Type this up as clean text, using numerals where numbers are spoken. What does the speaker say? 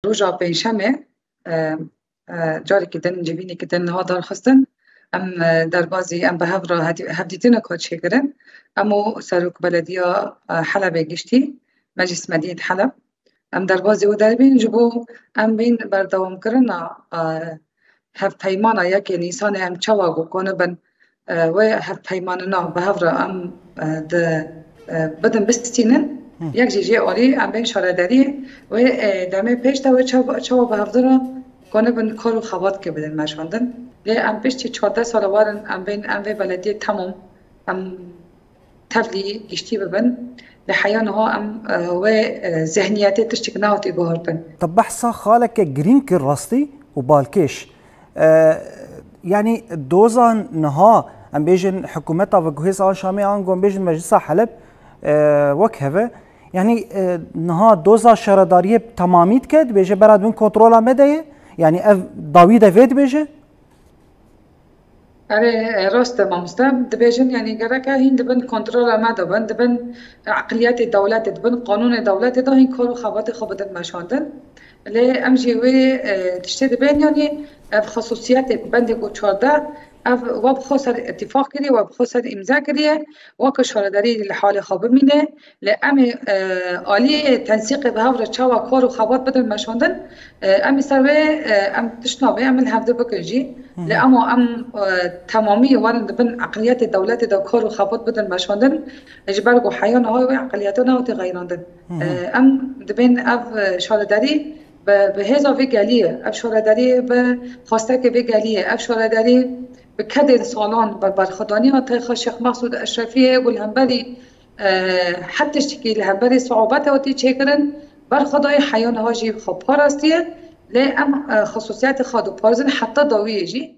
روجا پنجشنبه جاری که دن جبینی که دن ها دار خستن ام در بازی ام به هفرا هفدیتنا کات شکرن امو سروک بلدیا حلب گشتی مجلس مدینه حلب ام در بازی و در بین جبو ام بین بردوام کرنا هف پیمانا یکی نیسان ام چواگو کنه بن و هف پیماننا به هفرا ام بدن بستینن یک جیجی آلی ام بین شارداری و دمه پیش تا و چوا به هفته کنه بن کارو خواد که بدن مشوندن لی ام پیش 14 سال وارن ام بین ام و بلدی تمام ام تفلی گشتی ببن لحيانها ام و ذهنياتي تشتك ناوتي بهربن. طب بحثا خالك جرين كراستي وبالكيش يعني دوزان نها ام بيجن حكومتها وجهيز شامي عنكم بيجن مجلس حلب وكهفه يعني نها دوزا شرداريه تماميت كد بيجي براد من كنترولا مديه يعني داويدا فيد بيجي أري راست مامستم دبيجن يعني جركا هين دبن كنترولا ما دبن عقليات الدولات دبن قانون الدولات ده هين كارو خبات المشاندن لی امجیوی تشتد بین یعنی خصوصیات بند گوچارده و بخصوص اتفاق کردی و بخصوص امضا کردیه و کشورداری لحال خواب مینه لی امی عالی تنسیق به هفته چوا کار و خوابات بدل مشاندن امی سوی ام تشنابه ام الهفته بکرجی لی اما ام تمامی وارد بین عقلیات دولت دا کار و خوابات بدل مشاندن اجبار گو حیان های و عقلیاتنا و تغییراندن ام دبین اف شالداری به هزا وی گلیه اف شالداری به خواسته که وی گلیه اف شالداری به کد سالان بر برخدانی ها تای شیخ مسعود اشرفیه و الهنبری حتی شکی الهنبری صعوبت و تی چکرن برخدای حیان ها جیب خوب پارستیه لی ام خصوصیت خادو پارزن حتی داویه جی